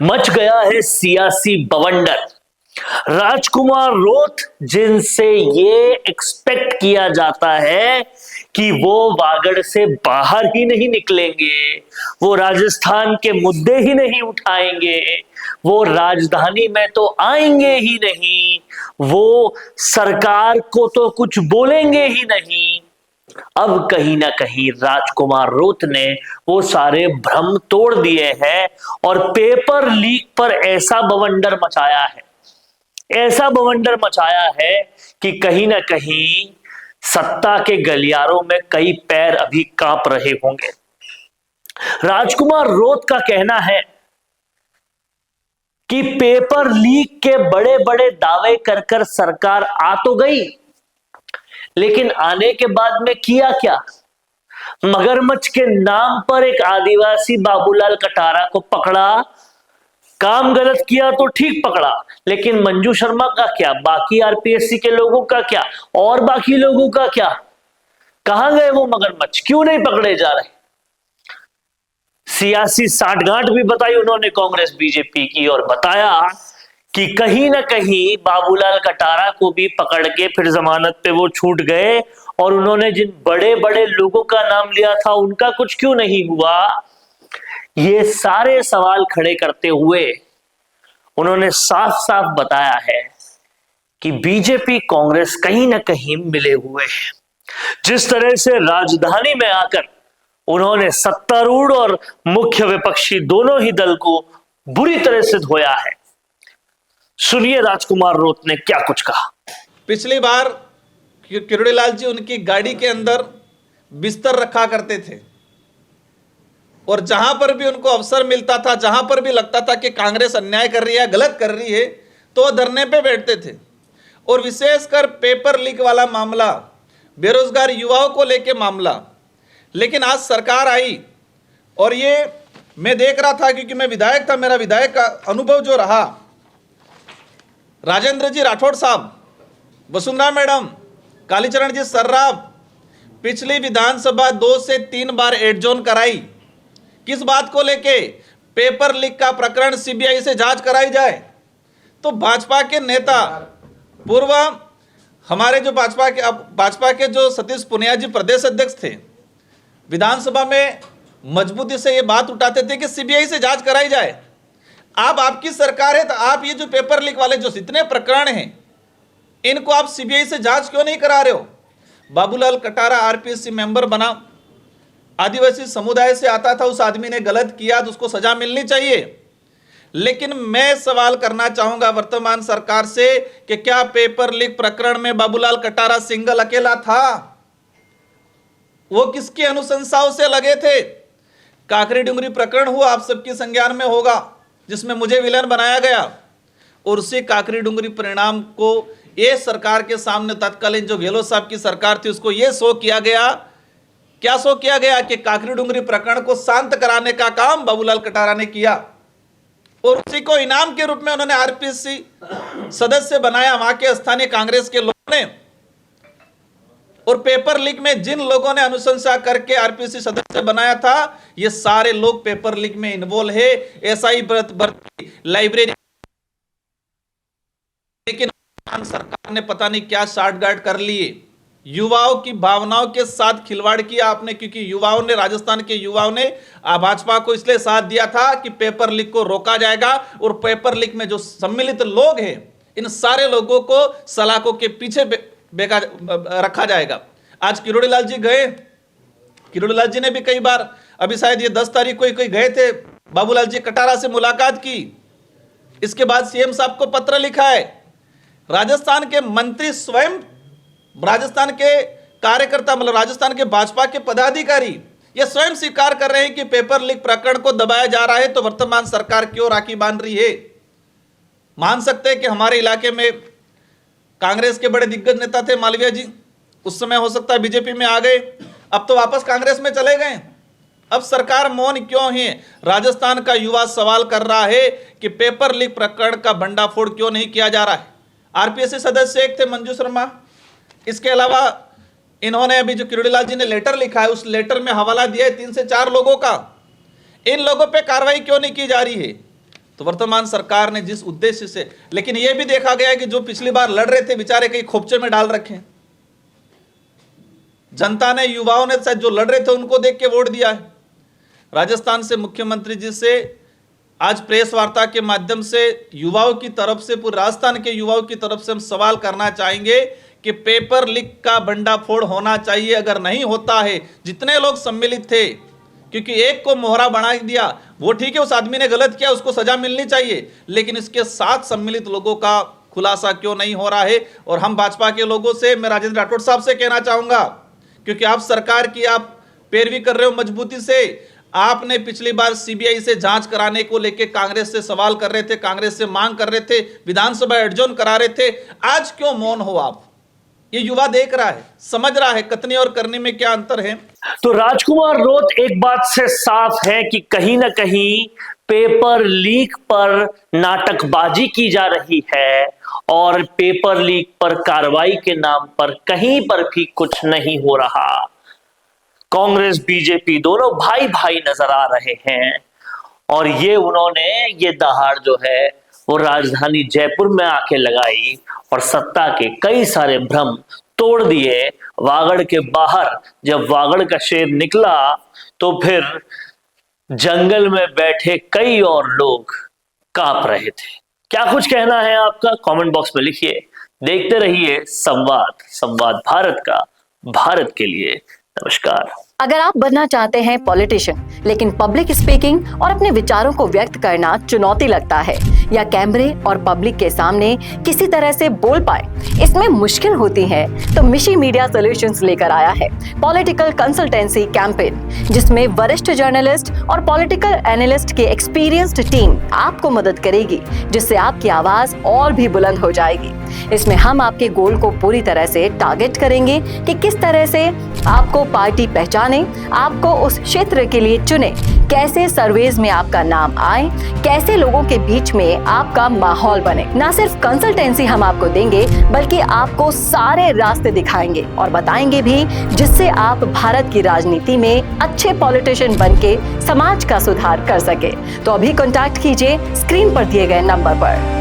Much गया है सियासी बवंडर। राजकुमार रोत, जिनसे ये एक्सपेक्ट किया जाता है कि वो वागड़ से बाहर ही नहीं निकलेंगे, वो राजस्थान के मुद्दे ही नहीं उठाएंगे, वो राजधानी में तो आएंगे ही नहीं, वो सरकार को तो कुछ बोलेंगे ही नहीं। अब कहीं ना कहीं राजकुमार रोत ने वो सारे भ्रम तोड़ दिए हैं और पेपर लीक पर ऐसा बवंडर मचाया है, ऐसा बवंडर मचाया है कि कहीं ना कहीं सत्ता के गलियारों में कई पैर अभी कांप रहे होंगे। राजकुमार रोत का कहना है कि पेपर लीक के बड़े बड़े दावे कर कर सरकार आ तो गई, लेकिन आने के बाद में किया क्या? मगरमच्छ के नाम पर एक आदिवासी बाबूलाल कटारा को पकड़ा, काम गलत किया तो ठीक पकड़ा, लेकिन मंजू शर्मा का क्या, बाकी आरपीएससी के लोगों का क्या, और बाकी लोगों का क्या? कहां गए वो मगरमच्छ? क्यों नहीं पकड़े जा रहे? सियासी साठगांठ भी बताई उन्होंने कांग्रेस बीजेपी की और बताया कि कहीं ना कहीं बाबूलाल कटारा को भी पकड़ के फिर जमानत पे वो छूट गए, और उन्होंने जिन बड़े बड़े लोगों का नाम लिया था उनका कुछ क्यों नहीं हुआ? ये सारे सवाल खड़े करते हुए उन्होंने साफ साफ बताया है कि बीजेपी कांग्रेस कहीं ना कहीं मिले हुए हैं। जिस तरह से राजधानी में आकर उन्होंने सत्तारूढ़ और मुख्य विपक्षी दोनों ही दल को बुरी तरह से धोया है। सुनिए राजकुमार रोत ने क्या कुछ कहा। पिछली बार किरोड़ीलाल जी उनकी गाड़ी के अंदर बिस्तर रखा करते थे और जहां पर भी उनको अवसर मिलता था, जहां पर भी लगता था कि कांग्रेस अन्याय कर रही है, गलत कर रही है, तो वो धरने पे बैठते थे। और विशेषकर पेपर लीक वाला मामला, बेरोजगार युवाओं को लेके मामला, लेकिन आज सरकार आई और ये मैं देख रहा था क्योंकि मैं विधायक था, मेरा विधायक का अनुभव जो रहा, राजेंद्र जी राठौड़ साहब, वसुंधरा मैडम, कालीचरण जी सर्राफ, पिछली विधानसभा 2 से 3 बार एडजोन कराई। किस बात को लेके? पेपर लीक का प्रकरण सीबीआई से जांच कराई जाए। तो भाजपा के नेता, पूर्व हमारे जो भाजपा के जो सतीश पुनिया जी प्रदेश अध्यक्ष थे, विधानसभा में मजबूती से ये बात उठाते थे कि सीबीआई से जांच कराई जाए। आप आपकी सरकार है तो आप ये जो पेपर लीक वाले जो इतने प्रकरण हैं, इनको आप सीबीआई से जांच क्यों नहीं करा रहे हो? बाबूलाल कटारा आरपीएससी मेंबर बना, आदिवासी समुदाय से आता था, उस आदमी ने गलत किया तो उसको सजा मिलनी चाहिए। लेकिन मैं सवाल करना चाहूंगा वर्तमान सरकार से कि क्या पेपर लीक प्रकरण में बाबूलाल कटारा सिंगल अकेला था? वो किसकी अनुशंसाओं से लगे थे? काकरी डुंगरी प्रकरण हुआ, आप सबकी संज्ञान में होगा, जिसमें मुझे विलन बनाया गया, और उसी काकरी डुंगरी परिणाम को ये सरकार के सामने तत्कालीन जो गहलोत साहब की सरकार थी उसको ये शो किया गया। क्या शो किया गया? कि काकरी डुंगरी प्रकरण को शांत कराने का काम बाबूलाल कटारा ने किया और उसी को इनाम के रूप में उन्होंने आरपीएससी सदस्य बनाया वहां के स्थानीय कांग्रेस के लोगों ने। और पेपर लीक में जिन लोगों ने अनुशंसा करके आरपीएससी सदस्य बनाया था, ये सारे लोग पेपर लीक में इन्वॉल्व है। एसआई भर्ती, लाइब्रेरी, लेकिन सरकार ने पता नहीं क्या साठगांठ कर लिए। युवाओं की भावनाओं के साथ खिलवाड़ किया आपने, क्योंकि युवाओं ने, राजस्थान के युवाओं ने भाजपा को इसलिए साथ दिया था कि पेपर लीक को रोका जाएगा और पेपर लीक में जो सम्मिलित लोग हैं, इन सारे लोगों को सलाखों के पीछे रखा जाएगा। आज किरोड़ीलाल जी गए, किरोड़ीलाल जी ने भी कई बार, अभी शायद ये 10 तारीख को कोई गए थे, बाबूलाल जी कटारा से मुलाकात की। इसके बाद सीएम साहब को पत्र लिखा है। राजस्थान के मंत्री स्वयं, राजस्थान के कार्यकर्ता, मतलब राजस्थान के भाजपा के पदाधिकारी ये स्वयं स्वीकार कर रहे हैं कि पेपर लीक प्रकरण को दबाया जा रहा है, तो वर्तमान सरकार क्यों राखी बांध रही है? मान सकते हैं कि हमारे इलाके में कांग्रेस के बड़े दिग्गज नेता थे मालवीय जी, उस समय हो सकता है बीजेपी में आ गए, अब तो वापस कांग्रेस में चले गए। अब सरकार मौन क्यों है? राजस्थान का युवा सवाल कर रहा है कि पेपर लीक प्रकरण का भंडाफोड़ क्यों नहीं किया जा रहा है। आरपीएससी सदस्य एक थे मंजू शर्मा, इसके अलावा इन्होंने अभी जो किरोड़ीलाल जी ने लेटर लिखा है, उस लेटर में हवाला दिया है 3 से 4 लोगों का। इन लोगों पे कार्रवाई क्यों नहीं की जा रही है? तो वर्तमान सरकार ने जिस उद्देश्य से, लेकिन यह भी देखा गया है कि जो पिछली बार लड़ रहे थे बेचारे कहीं खोपचे में डाल रखे हैं। जनता ने, युवाओं ने शायद जो लड़ रहे थे उनको देख के वोट दिया है। राजस्थान से मुख्यमंत्री जी से आज प्रेस वार्ता के माध्यम से युवाओं की तरफ से, पूरे राजस्थान के युवाओं की तरफ से हम सवाल करना चाहेंगे कि पेपर लीक का भंडाफोड़ होना चाहिए। अगर नहीं होता है, जितने लोग सम्मिलित थे, क्योंकि एक को मोहरा बना दिया वो ठीक है, उस आदमी ने गलत किया, उसको सजा मिलनी चाहिए, लेकिन इसके साथ सम्मिलित लोगों का खुलासा क्यों नहीं हो रहा है। और हम भाजपा के लोगों से, मैं राजेंद्र राठौड़ साहब से कहना चाहूंगा, क्योंकि आप सरकार की आप पैरवी कर रहे हो मजबूती से। आपने पिछली बार सीबीआई से जांच कराने को लेकर कांग्रेस से सवाल कर रहे थे, कांग्रेस से मांग कर रहे थे, विधानसभा एडजॉर्न करा रहे थे, आज क्यों मौन हो आप? ये युवा देख रहा है, समझ रहा है कथनी और करने में क्या अंतर है। तो राजकुमार रोत एक बात से साफ है कि कहीं ना कहीं पेपर लीक पर नाटकबाजी की जा रही है और पेपर लीक पर कार्रवाई के नाम पर कहीं पर भी कुछ नहीं हो रहा। कांग्रेस बीजेपी दोनों भाई भाई नजर आ रहे हैं और ये उन्होंने ये दहाड़ जो है वो राजधानी जयपुर में आके लगाई और सत्ता के कई सारे भ्रम तोड़ दिए। वागड़ के बाहर जब वागड़ का शेर निकला तो फिर जंगल में बैठे कई और लोग कांप रहे थे। क्या कुछ कहना है आपका? कमेंट बॉक्स में लिखिए। देखते रहिए संवाद भारत का, भारत के लिए। नमस्कार। अगर आप बनना चाहते हैं पॉलिटिशियन, लेकिन पब्लिक स्पीकिंग और अपने विचारों को व्यक्त करना चुनौती लगता है, या कैमरे और पब्लिक के सामने किसी तरह से बोल पाए इसमें मुश्किल होती है, तो मिशी मीडिया सॉल्यूशंस लेकर आया है पॉलिटिकल कंसल्टेंसी कैंपेन, जिसमें वरिष्ठ जर्नलिस्ट और पॉलिटिकल एनालिस्ट की एक्सपीरियंस्ड टीम आपको मदद करेगी, जिससे आपकी आवाज और भी बुलंद हो जाएगी। इसमें हम आपके गोल को पूरी तरह से टारगेट करेंगे कि किस तरह से आपको पार्टी पहचाने, आपको उस क्षेत्र के लिए चुने, कैसे सर्वेज में आपका नाम आए, कैसे लोगों के बीच में आपका माहौल बने। ना सिर्फ कंसल्टेंसी हम आपको देंगे, बल्कि आपको सारे रास्ते दिखाएंगे और बताएंगे भी, जिससे आप भारत की राजनीति में अच्छे पॉलिटिशियन बनके समाज का सुधार कर सके। तो अभी कॉन्टैक्ट कीजिए स्क्रीन पर दिए गए नंबर पर।